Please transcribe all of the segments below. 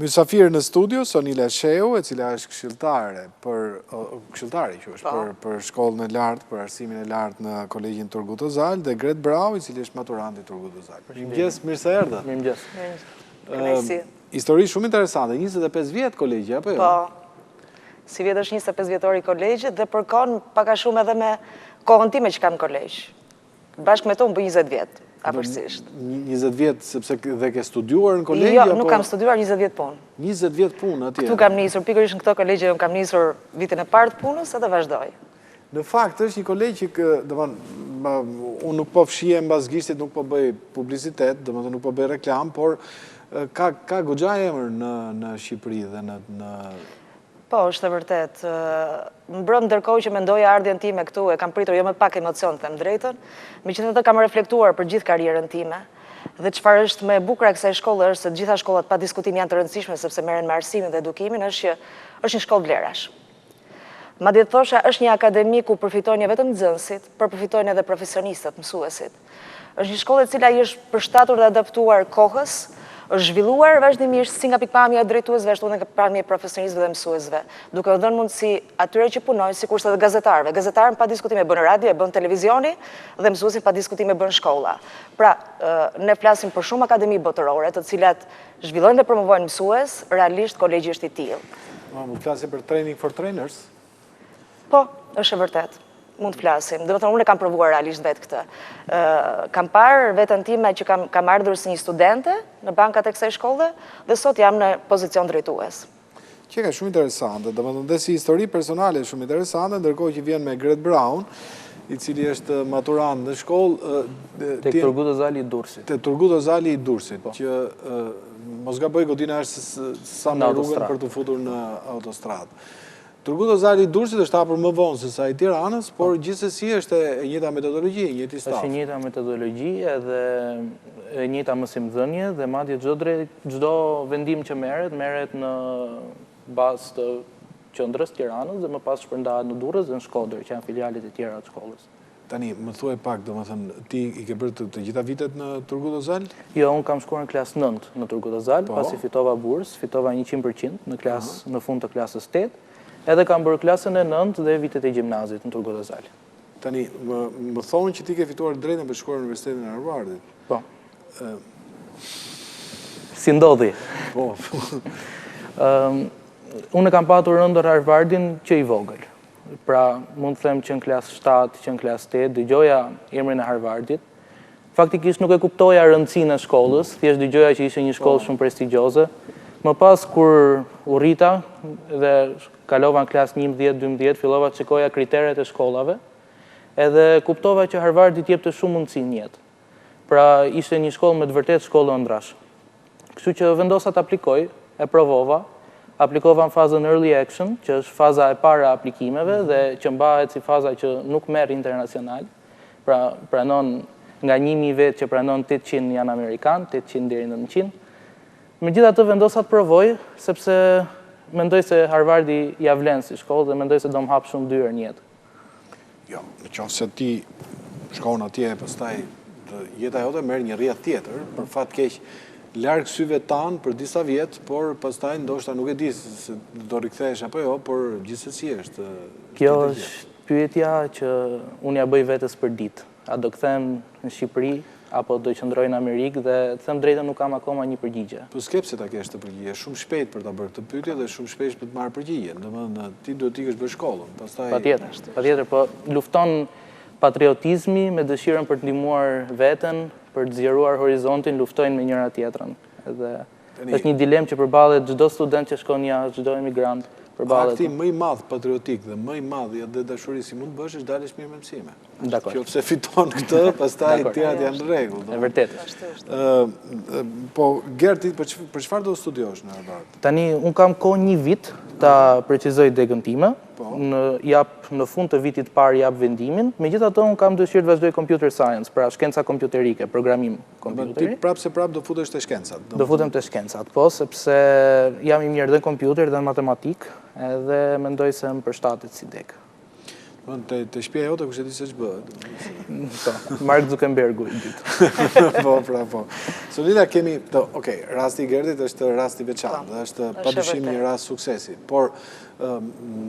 Mysafirë në studio, Sonila Sheu, e cila është këshilltare për shkollën e lartë, për arsimin e lartë në Kolegjin Turgut Özal, dhe Gred Braho, i cili është maturanti Turgut Özal. Mirëmëngjes, mirë se erdhe. Mirëmëngjes. Histori shumë interesante, 25 vjetë kolegji, apo jo? Po, si vjetë është 25 vjetori kolegji, dhe përkon paka shumë edhe me kohën time që kam kolegj. Bashkë me to më bë 20 vjetë. Apërsisht. 20 vjetë sepse dhe ke studiuar në kolegji? Jo, nuk kam studiuar 20 vjetë punë. 20 vjetë punë atje? Këtu kam nisur, pikërisht në këto kolegje, unë kam nisur vitin e partë punës, edhe vazhdoj. Në fakt, është një kolegji unë nuk po fshije mbas gishtit, nuk po bëj publicitet, nuk po bëj reklam, por ka goxha emër në Shqipëri dhe në... Po, është e vërtet. Më brëm ndërkohë që mendoja ardhjen time këtu, e kam pritur jo me pak emocion, them drejtën, megjithatë kam reflektuar për gjithë karrierën time. Dhe çfarë është më e bukur e kësaj shkolle është se gjitha shkollat pa diskutim janë të rëndësishme sepse merren me arsimin dhe edukimin, është një shkollë vlerash. Madje thosha, është një akademi ku përfitojnë jo vetëm nxënësit, por përfitojnë edhe profesionistët, mësuesit. Është një shkollë e cila i është përshtatur dhe adaptuar kohës, është zhvilluar vazhdimisht si nga pikpamja e drejtuesve ashtu edhe nga pikpamja e profesionistëve dhe mësuesve, duke u dhënë mundësi atyre që punojnë, sikurse edhe gazetarëve. Gazetarën pa diskutim e bën radio, e bën televizioni dhe mësuesin pa diskutim e bën shkolla. Pra, ne flasim për shumë akademi botërore, të cilat zhvillojnë dhe promovojnë mësues, realisht kolegji është i tillë. Mund të flasim për training for trainers? Po, është e vërtet. Mund të flasim. Dhe unë e kam provuar realisht vetë këtë. Kam parë vetën time që kam ardhur si një studente në bankat e kësaj shkolle dhe sot jam në pozicion drejtues. Që ka shumë interesante, dhe si histori personale shumë interesante, ndërkohë që vjen me Gred Braho, i cili është maturant në shkollë... Tek Turgut Özali i Durrësit. Tek Turgut Özali i Durrësit, që mos gaboj godina është sa në rrugën për të futur në autostradë. Turgut Özali i Durrësit është hapur më vonë se sa i Tiranës, por gjithsesi është e njëjta metodologji, e njëjti staf. Është e njëjta metodologji edhe e njëjta mësimdhënie dhe madje çdo vendim që merret në bazë të qendrës Tiranës dhe më pas shpërndahet në Durrës dhe në Shkodër, që janë filialet e tjera të shkollës. Tani, më thuaj pak, domethënë, ti i ke bërë të gjitha vitet në Turgut Özal? Jo, unë kam shkuar në klasë 9 në Turgut Özal, pasi fitova bursë, fitova 100% në fund të klasës 8. Edhe kam bërë klasën e 9 dhe vitet e gjimnazit në Turgut Özal. Tani, më thonë që ti ke fituar drejtën për shkuar në Universitetin e Harvardit. Po. Si ndodhi? Po. Unë kam patur ëndërr Harvardin që i vogël. Pra, mund të them që në klasë 7, që në klasë 8, dëgjoja emrin e Harvardit. Faktikisht nuk e kuptoja rëndësinë e shkollës, thjesht dëgjoja që ishte një shkollë shumë prestigjioze. Më pas, kur u rrita dhe kalova në klasë 11-12, fillova të shikoja kriteret e shkollave, edhe kuptova që Harvardit jepte shumë mundësi në jetë. Pra, ishte një shkollë me të vërtet shkollë ëndrash. Kështu që vendosa të aplikoj, e provova, aplikova në fazën early action, që është faza e para aplikimeve dhe që mbahet si faza që nuk merr internacional. Pra, pranon nga 1000 vetë që pranon 800 janë Amerikan, 800 deri në 900. Megjithatë vendosa të provoj, sepse mendoj se Harvardi ja vlen si shkollë dhe mendoj se do më hap shumë dyer në jetë. Jo, në qoftë se ti shkon atje, pastaj jeta jote merr një rrjet tjetër, për fat keq larg syve tan për disa vjet, por pastaj ndoshta nuk e di se do rikthehesh apo jo, por gjithsesi është. Kjo është pyetja që unë ja bëj vetes për ditë. A do kthehem në Shqipëri apo do qëndroj në Amerikë dhe të them drejtën nuk kam akoma një përgjigje. Po skepse ta kesh të përgjigje, shumë shpejt për ta bërë këtë pyetje dhe shumë shpejt për të marrë përgjigjen. Domethënë ti duhet të ikësh për shkollën, pastaj Patjetër, po lufton patriotizmi me dëshirën për të ndihmuar veten, për të zgjeruar horizontin, luftojnë me njëra tjetrën. Edhe është një dilemë që përballet çdo student që shkon jashtë, çdo emigrant. Akti më i madh patriotik dhe më i madh i atë dashuri si mund të bësh është dalësh mirë me mësime. Dakor. Qofse fiton këtë, pastaj tjerat janë në rregull. E vërtet. Po Gerti, për çfarë do studiosh në Harvard? Tani un kam kohë një vit ta precisoj degën time. Në fund të vitit parë jap vendimin. Megjithatë un kam dëshirë të vazhdoj computer science, pra shkenca kompjuterike, programim kompjuteri. Ti prapë do futesh te shkencat. Do futem te shkencat, po, sepse jam i mirë dhe në kompjuter dhe në matematik, edhe mendoj se më përshtatet si degë. Të shtëpia jote kush e di se ç'bëhet. Mark Zuckerbergu i ditë. Po. Sonila, kemi, okej, rasti i Gerdit është rasti veçantë, dhe është padyshim një rast suksesi, por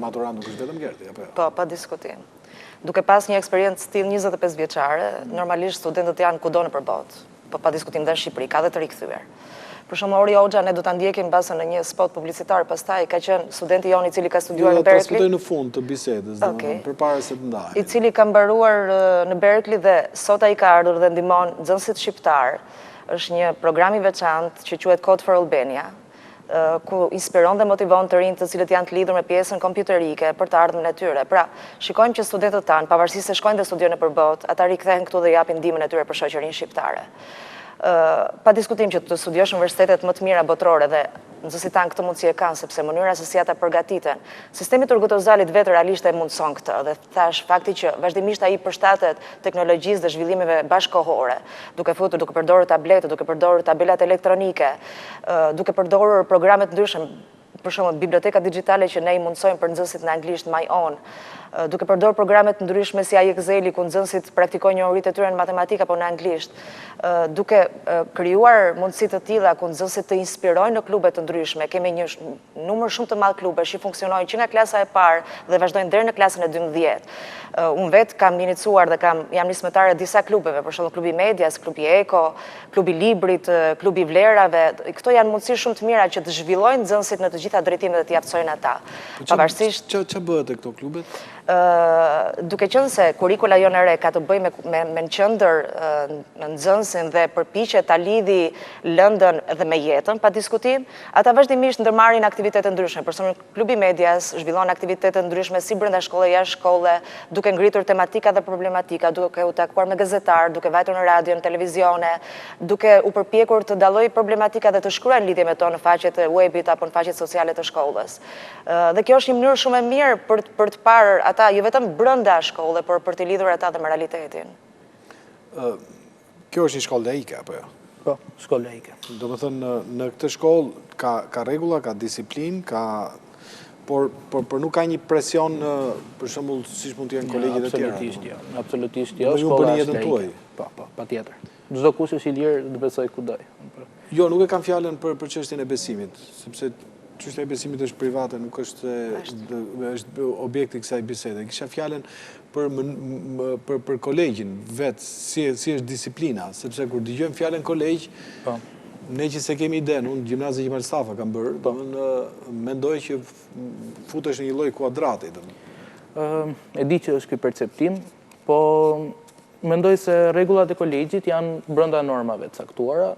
maturant nuk është vetëm Gerdi, apo jo? Po, pa diskutim. Duke pas një eksperiencë stil 25 vjeçare, normalisht studentët janë kudo nëpër botë, po pa diskutim dhe në Shqipëri, ka dhe të rikthyer. Për shumë Ori Hoxha, ne do ta ndjekim basën në një spot publicitar, pastaj ka qenë studenti jon i cili ka studiuar në Berkeley. Transmetoj në fund të bisedës, përpara se të ndajmë. I cili ka mbaruar në Berkeley dhe sot ai ka ardhur dhe ndihmon nxënësit shqiptar. Është një program i veçantë që quhet Code for Albania, ku inspiron dhe motivon të rinj të cilët janë të lidhur me pjesën kompjuterike për të ardhmen e tyre. Pra, shikojmë që studentët tanë, pavarësisht se shkojnë dhe studiojnë nëpër botë, ata rikthehen këtu dhe japin ndihmën e tyre për shoqërinë shqiptare. Pa diskutim që të studiosh në universitetet më të mira botërore dhe nxënësit tanë këtë mundësi e kanë, sepse mënyra se si ata përgatiten. Sistemi turgotozalit vetë realisht e mundson këtë, dhe thash fakti që vazhdimisht ai përshtatet teknologjisë dhe zhvillimeve bashkëkohore, duke përdorur tabletë, duke përdorur tabelat elektronike, duke përdorur programe të ndryshme, për shembull biblioteka digjitale që ne i mundsojmë për nxënësit në anglisht My Own, duke përdorur programe të ndryshme si Exceli ku nxënësit praktikojnë njohuritë e tyre në matematikë apo në anglisht, duke krijuar mundësi të tilla ku nxënësit të inspirojnë në klube të ndryshme. Kemi një numër shumë të madh klubesh që funksionojnë që nga klasa e parë dhe vazhdojnë deri në klasën e 12. Unë vetë kam iniciuar dhe jam nismëtare disa klubeve, për shembull klubi Medias, klubi Eko, klubi Librit, klubi Vlerave. Këto janë mundësi shumë të mira që të zhvillojnë nxënësit në të gjitha drejtimet dhe të jaftësojnë ata. Pavarësisht ç'a bëhet e këto klubet? Duke qenë se kurikula jonë e re ka të bëjë me në qendër në nxënësin dhe përpiqet ta lidhi lëndën dhe me jetën, pa diskutim, ata vazhdimisht ndërmarrin aktivitete ndryshme. Për shembull, klubi Medias zhvillon aktivitete ndryshme si brenda shkolle, jashtë shkolle, duke ngritur tematika dhe problematika, duke u takuar me gazetar, duke vajtur në radio, në televizione, duke u përpjekur të dallojë problematika dhe të shkruajnë lidhje me to në faqet e webit apo në faqet sociale të shkollës. Dhe kjo është një mënyrë shumë e mirë për të parë ata jo vetëm brenda shkolle, por për të lidhur ata dhe me realitetin. Kjo është një shkollë laike apo jo? Po, shkollë laike. Domethënë në këtë shkollë ka rregulla, ka disiplinë, por nuk ka një presion, për shembull, siç mund të jenë kolegjet e tjera. Absolutisht jo. Ju bëni jetën tuaj. Po, patjetër. Çdo kush është i lirë të besoj kudoj. Jo, nuk e kam fjalën për çështjen e besimit, sepse çështja e besimit është private, nuk është objekti i kësaj bisede. Kisha fjalën për kolegjin vetë, si është disiplina, sepse kur dëgjojmë fjalën kolegj, ne që se kemi idenë, unë gjimnazë Gjimal Stafa kam bërë, mendoj që futesh në një lloj kuadrati. E di që është ky perceptim, po mendoj se rregullat e kolegjit janë brenda normave të caktuara.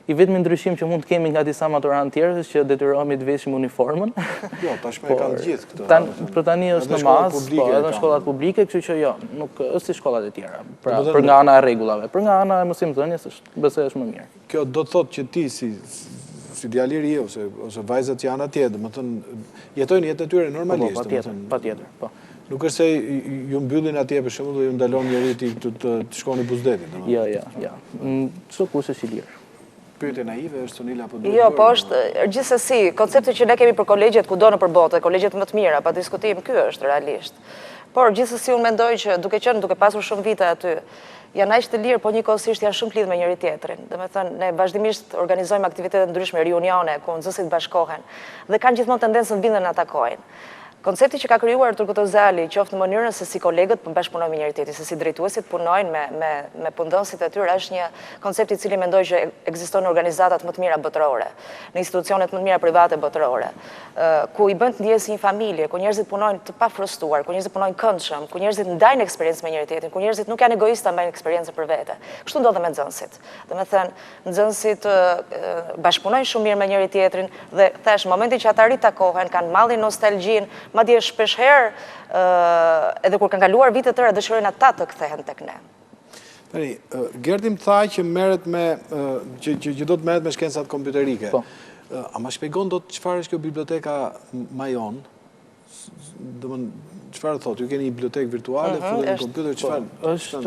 I vetmi ndryshim që mund të kemi nga disa maturantë tjerë është që detyrohemi të veshim uniformën. Jo, tashmë e kanë gjithë këtë. Për tani është në masë, po edhe në shkollat publike, kështu që jo, nuk është si shkollat e tjera. Pra, për nga ana e rregullave, për nga ana e mësimdhënies është besoj është më mirë. Kjo do të thotë që ti si djaliri ose vajzat që janë atje, domethënë jetojnë jetën e tyre normalisht, domethënë. Patjetër, po. Nuk është se ju mbyllin atje për shembull dhe ju ndalon njëri të shkoni buzdetin, domethënë. Jo. Çdo kush është i lirë. Pyetje naive është Sonila apo Jo, po është gjithsesi, koncepti që ne kemi për kolegjet kudo nëpër botë, kolegjet më të mira, pa diskutim, ky është realisht. Por gjithsesi unë mendoj që duke pasur shumë vite aty, janë aq të lirë, po njëkohësisht janë shumë të lidhur me njëri tjetrin. Domethënë, ne vazhdimisht organizojmë aktivitete ndryshme, reunione ku nxënësit bashkohen dhe kanë gjithmonë tendencën vinden në atakojnë. Koncepti që ka krijuar turkotozali, qoftë në mënyrën se si kolegët bashkëpunojnë me njëri tjetrin, se si drejtuesit punojnë me punëdhënësit e tyre, është një koncept i cili mendoj që ekziston në organizatat më të mira botërore, në institucionet më të mira private botërore, ku i bën të ndihet si një familje, ku njerëzit punojnë të pafrustruar, ku njerëzit punojnë këndshëm, ku njerëzit ndajnë eksperiencë me njëri tjetrin, ku njerëzit nuk janë egoista mbajnë eksperiencën për vete. Kështu ndodh me nxënësit. Domethënë, nxënësit bashkëpunojnë shumë mirë me njëri tjetrin dhe thash, në momentin që ata ritakohen, kanë mallin nostalgjin, madje shpeshherë edhe kur kanë kaluar vite të tëra dëshirojnë ata të kthehen tek ne. Tani, Gerdi më tha që që do të merret me shkencat kompjuterike. A ma shpjegon dot çfarë është kjo biblioteka My Own? Çfarë thotë? Ju keni një bibliotekë virtuale, futet në kompjuter, çfarë? Është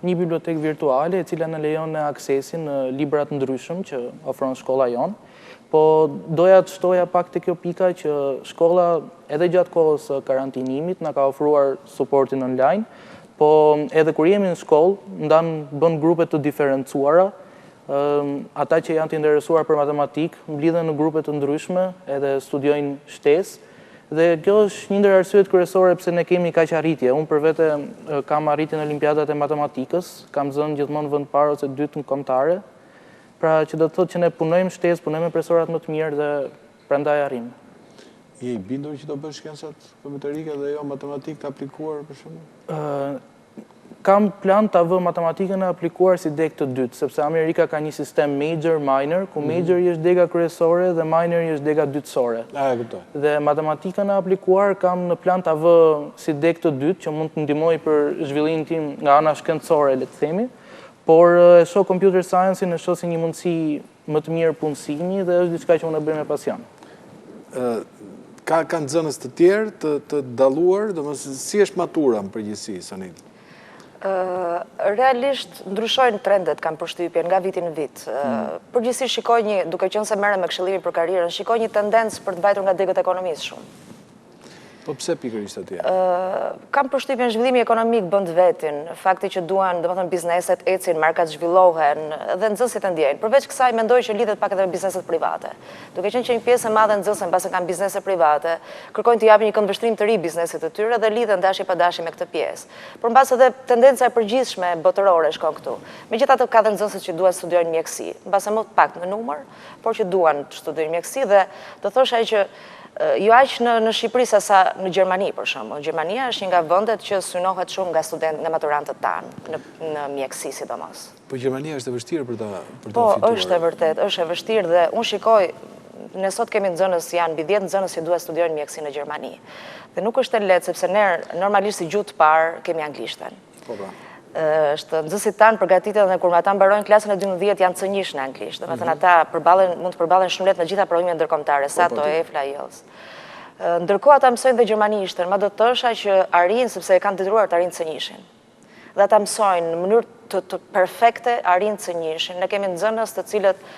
një bibliotekë virtuale e cila na lejon aksesin në libra të ndryshëm që ofron shkolla jon. Po doja të shtoja pak të kjo pika që shkolla edhe gjatë kohës së karantinimit na ka ofruar suportin online, po edhe kur jemi në shkollë, bën grupe të diferencuara, ata që janë të interesuar për matematik, mblidhen në grupe të ndryshme, edhe studiojnë shtesë, dhe kjo është një ndër arsyet kryesore pse ne kemi kaq arritje. Unë për vete kam arritje në olimpiadat e matematikës, kam zënë gjithmonë vend parë ose dytë në kombëtare, pra që do të thotë që ne punojmë shtesë, punojmë me profesorat më të mirë dhe prandaj arrim. Je i bindur që do bësh shkencat kompjuterike dhe jo matematikë të aplikuar për shembull? Kam plan të vë matematikën e aplikuar si deg të dytë, sepse Amerika ka një sistem major, minor, ku major është dega kryesore dhe minor është dega dytësore. E kuptoj. Dhe matematikën e aplikuar kam në plan të vë si deg të dytë, që mund të ndihmoj për zhvillimin tim nga ana shkencore, le të themi, por e shoh computer science-in e shoh si një mundësi më të mirë punësimi dhe është diçka që unë e bëj me pasion. Ka nxënës të tjerë të dalluar, domethënë si është matura në përgjithësi, Sanil? Realisht ndryshojnë trendet, kam përshtypjen nga viti në vit. Përgjithsisht shikoj duke qenë se merrem me këshillimin për karrierën, shikoj një tendencë për të mbajtur nga degët e ekonomisë shumë. Po pse pikërisht atje? Kam përshtypjen zhvillimi ekonomik bën vetin, fakti që duan, domethënë bizneset ecin, markat zhvillohen dhe nxënësit e ndjejnë. Përveç kësaj mendoj që lidhet pak edhe me bizneset private. Duke qenë që një pjesë e madhe e nxënësve mbase kanë biznese private, kërkojnë të japin një këndvështrim të ri biznesit të tyre dhe lidhen dashi pa dashi me këtë pjesë. Por mbase edhe tendenca e përgjithshme botërore shkon këtu. Megjithatë ka dhe nxënësit që duan të studiojnë mjeksi, mbase më pak në numër, por që duan të studiojnë mjeksi dhe do thosha që jo aq në Shqipëri sa në Gjermani për shembull. Gjermania është një nga vendet që synohet shumë nga studentë, nga maturantët tanë në mjeksi sidomos. Po Gjermania është e vështirë për ta fituar. Po, është e vërtet, është e vështirë dhe unë shikoj, ne sot kemi nxënës janë mbi 10 nxënës që duan të studiojnë mjeksi në Gjermani. Dhe nuk është e lehtë sepse ne normalisht si gjuhë të parë kemi anglishten. Po pra. Është nxënësit tanë përgatiten dhe kur ata mbarojnë klasën e 12 janë cënjish në anglisht. Domethënë ata mund të përballen shumë lehtë në gjitha provimet ndërkombëtare, sa TOEFL, IELTS. Ndërkohë ata mësojnë dhe gjermanishten, ma do të thosha që arrin sepse e kanë detyruar të arrin cënjishin. Dhe ata mësojnë në mënyrë të perfekte arrin cënjishin. Ne kemi nxënës të cilët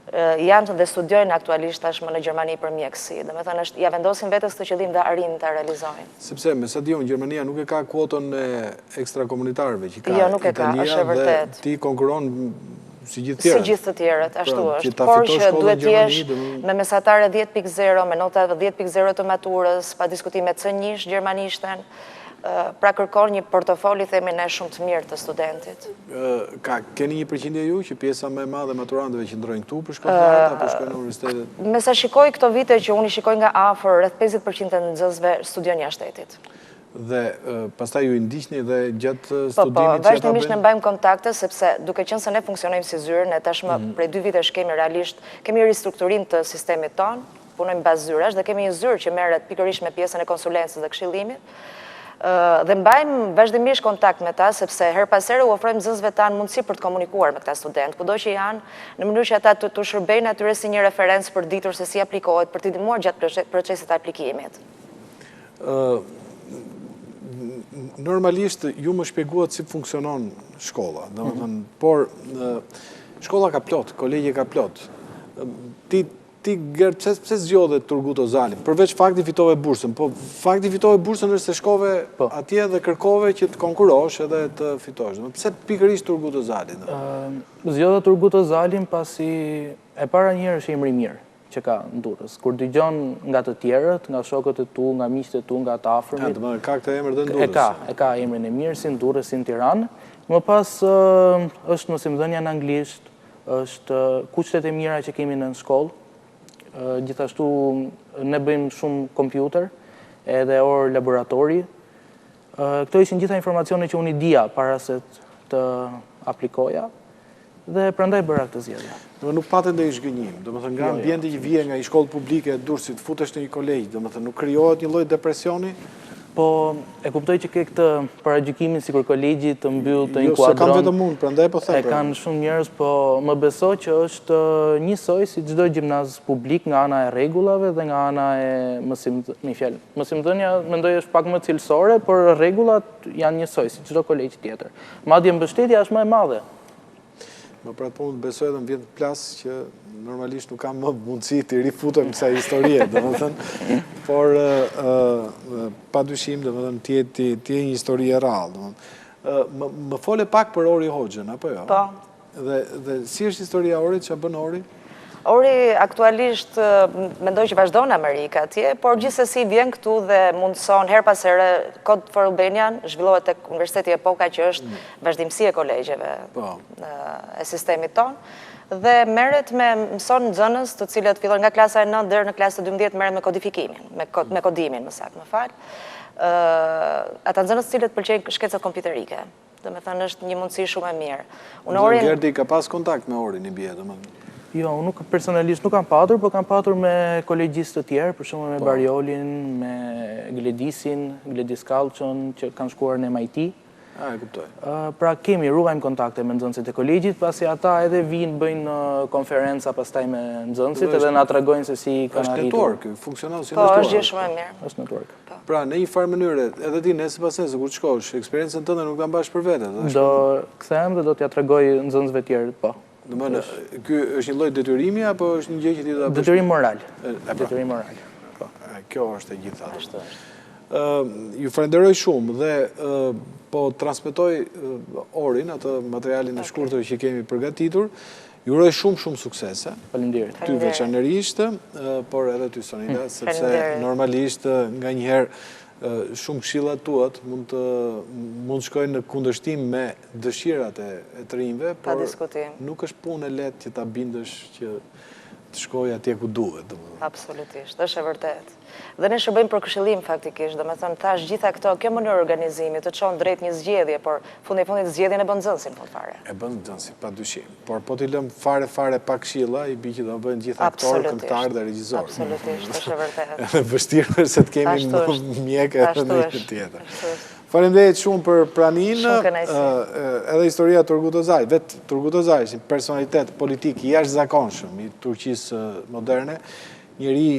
janë dhe studiojnë aktualisht tashmë në Gjermani për mjeksi. Domethënë ja vendosin vetes këtë qëllim dhe arrin ta realizojnë. Sepse me sa diun Gjermania nuk e ka kuotën e ekstrakomunitarëve që ka jo, nuk e ka, është e vërtet. Dhe ti konkuron si gjithë tjerët. Si gjithë të tjerët, ashtu është. Por që duhet t'jesh me mesatare 10.0, me nota 10.0 të maturës, pa diskutime cënjish gjermanishten, pra kërkon një portofoli, themi ne, shumë të mirë të studentit. Keni një përqindje ju që pjesa më e madhe maturantëve që ndrojnë këtu për shkollë apo shkojnë në universitetet? Me sa shikoj këto vite që unë i shikoj nga afër, rreth 50% e nxënësve studion jashtë shtetit. Dhe pastaj ju i ndiqni dhe gjatë studimit që ata bëjnë? Vazhdimisht ne mbajmë kontakte sepse duke qenë se ne funksionojmë si zyrë, ne tashmë prej 2 vitesh kemi ristrukturim të sistemit ton, punojmë bazë zyrash dhe kemi një zyrë që merret pikërisht me pjesën e konsulencës dhe këshillimit. Dhe mbajmë vazhdimisht kontakt me ta, sepse her pas here u ofrojmë nxënësve tanë mundësi për të komunikuar me këta studentë, kudo që janë, në mënyrë që ata të shërbejnë atyre si një referencë për ditur se si aplikohet, për t'i ndihmuar gjatë procesit të aplikimit. Normalisht ju më shpjeguat si funksionon shkolla, domethënë, por shkolla ka plot, kolegje ka plot. Ti Gerd, pse zgjodhe Turgut Ozalin? Përveç fakti fitove bursën, po fakti fitove bursën është se shkove atje dhe kërkove që të konkurosh edhe të fitosh. Pse pikërisht Turgut Ozalin? Zgjodha Turgut Ozalin pasi e para njëherë është emri i mirë që ka në Durrës. Kur dëgjon nga të tjerët, nga shokët e tu, nga miqtë e tu, nga të afërmit. Ka këtë emër dhe në Durrës? E ka emrin e mirë si në Durrës, si në Tiranë. Më pas është mësimdhënia në anglisht, është kushtet e mira që kemi në shkollë. Gjithashtu ne bëjmë shumë kompjuter edhe orë laboratori. Këto ishin gjitha informacione që unë i dija para se të aplikoja dhe prandaj bëra këtë zgjedhje. Nuk patë ndonjë zhgënjim, domethënë nga ambienti që vije nga një shkollë publike e Durrësit, futesh në një kolegj, domethënë nuk krijohet një lloj depresioni? Po e kuptoj që ke këtë paragjykimin sikur kolegji të mbyll të inkuadron. Jo, se kam vetëm unë, prandaj po them. E kanë shumë njerëz, po më beso që është njësoj si çdo gjimnaz publik nga ana e rregullave dhe nga ana e mësimdhënia mendoj është pak më cilësore, por rregullat janë njësoj si çdo kolegj tjetër. Madje mbështetja është më e madhe. Më pra të punë besoj edhe më vjen plas që normalisht nuk kam më mundësi të rifutem kësaj historie, domethënë, por padyshim domethënë ti një histori e rrallë, domethënë. Më fole pak për Ori Hoxhën, apo jo? Po. Dhe si është historia Orit, ç'a bën Ori? Ori aktualisht mendoj që vazhdon në Amerikë atje, por gjithsesi vjen këtu dhe mundëson her pas here Code for Albanian, zhvillohet tek Universiteti Epoka që është vazhdimësi e kolegjeve e sistemit ton, dhe merret me mëson nxënës të cilët fillojnë nga klasa e 9 deri në klasën e 12 merren me kodifikimin, me kodimin më saktë, më fal. Ata nxënës të cilët pëlqejnë shkencat kompjuterike. Domethënë është një mundësi shumë e mirë. Gerdi ka pas kontakt me Orin i bie, domethënë. Jo, unë personalisht nuk kam patur, por kam patur me kolegjistë të tjerë, për shembull me Bariolin, me Gledisin, Gledis Kallçon, që kanë shkuar në MIT. E kuptoj. Pra kemi, ruajmë kontakte me nxënësit e kolegjit, pasi ata edhe vinë bëjnë konferenca pastaj me nxënësit edhe na tregojnë se si kanë arritur. Është network, funksionon si network. Po, është gjë network. shumë e mirë. Është network. Pra, në një farë mënyrë, edhe ti nesër pas nesër kur të shkosh, eksperiencën tënde nuk ta mbash për vete. Do kthehem dhe do t'ja tregoj nxënësve tjerë, po. Domethënë, ky është një lloj detyrimi apo është një gjë që ti do ta bësh? Detyrim moral. Detyrim moral. Po. Kjo është e gjitha. Ashtu është. Ju falenderoj shumë dhe po transmetoj Orin, atë materialin e shkurtër që kemi përgatitur. Ju uroj shumë suksese. Faleminderit. Ty veçanërisht, por edhe ty Sonida, sepse normalisht nganjëherë shumë këshillat tuat mund shkojnë në kundërshtim me dëshirat e të rinjve, por nuk është punë e lehtë që ta bindësh që të shkojë atje ku duhet. Absolutisht, është e vërtet. Dhe ne shërbejmë për këshillim faktikisht, domethënë thash gjitha këto, kjo mënyrë organizimi të çon drejt një zgjedhje, por fundi i fundit zgjedhjen e bën nxënësin fund fare. E bën nxënësi, padyshim. Por po t'i lëm fare pa këshilla, i bi që do bëjnë gjithë aktorë, këngëtarë dhe regjizorë. Absolutisht, është e vërtet. Edhe vështirë është se të kemi mjekë edhe në një tjetër. Faleminderit shumë për praninë, edhe historia Turgut Özal, vetë Turgut Özal, si personalitet politik i jashtëzakonshëm i Turqisë moderne, njëri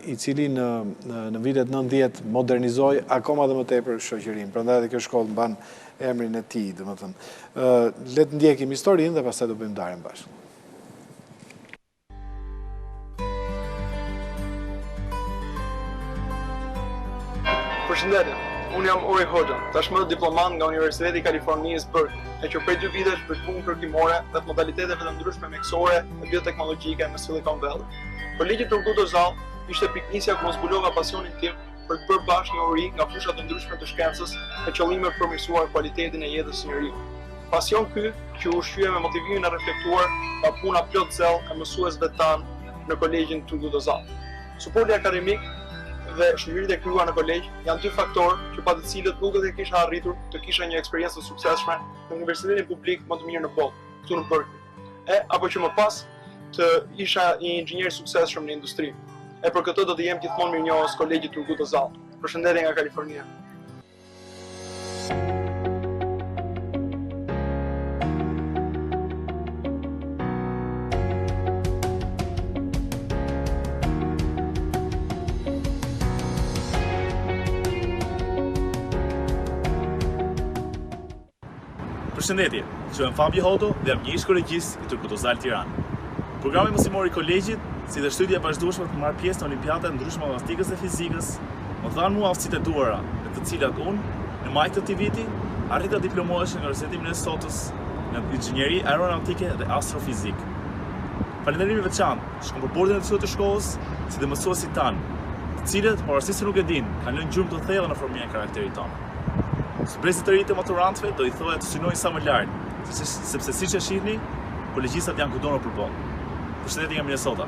i cili në vitet 90 modernizoi akoma dhe më tepër shoqërinë. Prandaj edhe kjo shkollë mban emrin e tij, domethënë. Le të ndjekim historinë dhe pastaj do bëjmë ndarjen bashkë. Përshëndetje. Unë jam Ori Hoxha, tashmë diplomant nga Universiteti i Kalifornisë Berkeley, e që prej 2 vitesh bëj punë kërkimore dhe të modaliteteve të ndryshme mjekësore dhe bioteknologjike në Silicon Valley. Për ligjit Turgut Özal, ishte piknisja ku më zbulova pasionin tim për të bërë bashkë një uri nga fusha të ndryshme të shkencës me qëllime për përmirësuar cilësinë e jetës së njeriut. Pasion ky që u ushqye me motivimin e reflektuar nga puna plot zell e mësuesve tanë në kolegjin Turgut Özal. Suporti akademik dhe shërbimit e kryuar në kolegj janë 2 faktorë që pa të cilët nuk do të kisha arritur të kisha një eksperiencë të suksesshme në Universitetin publik më të mirë në botë, këtu në Berkeley. Apo që më pas të isha një inxhinier suksesshëm në industri. E për këtë do të jem gjithmonë mirënjohës kolegjit Turgut Özal. Përshëndetje nga Kalifornia. Përshëndetje, quhem Fabi Hodo dhe jam një ish kolegjist i Turgut Özal Tiranë. Programi mësimor i kolegjit, si dhe shtytja e vazhdueshme për marrë pjesë në olimpiadat ndryshme matematikës dhe fizikës, më dhanë mua aftësitë e duara, me të cilat unë, në maj të këtij viti, arrita diplomohesh nga Universiteti i Minnesotës në inxhinieri aeronautike dhe astrofizik. Falënderimi i veçantë shkon për bordin e mësuesve të shkollës, si dhe mësuesit tanë, të cilët, pavarësisht se nuk e dinë, kanë lënë gjurmë të thellë në formimin e karakterit tonë. Surprizat të ri të maturantëve do i thoja të synojnë sa më lart, sepse siç e shihni, kolegjistat janë kudo në përballë. Përshëndetje nga Minnesota.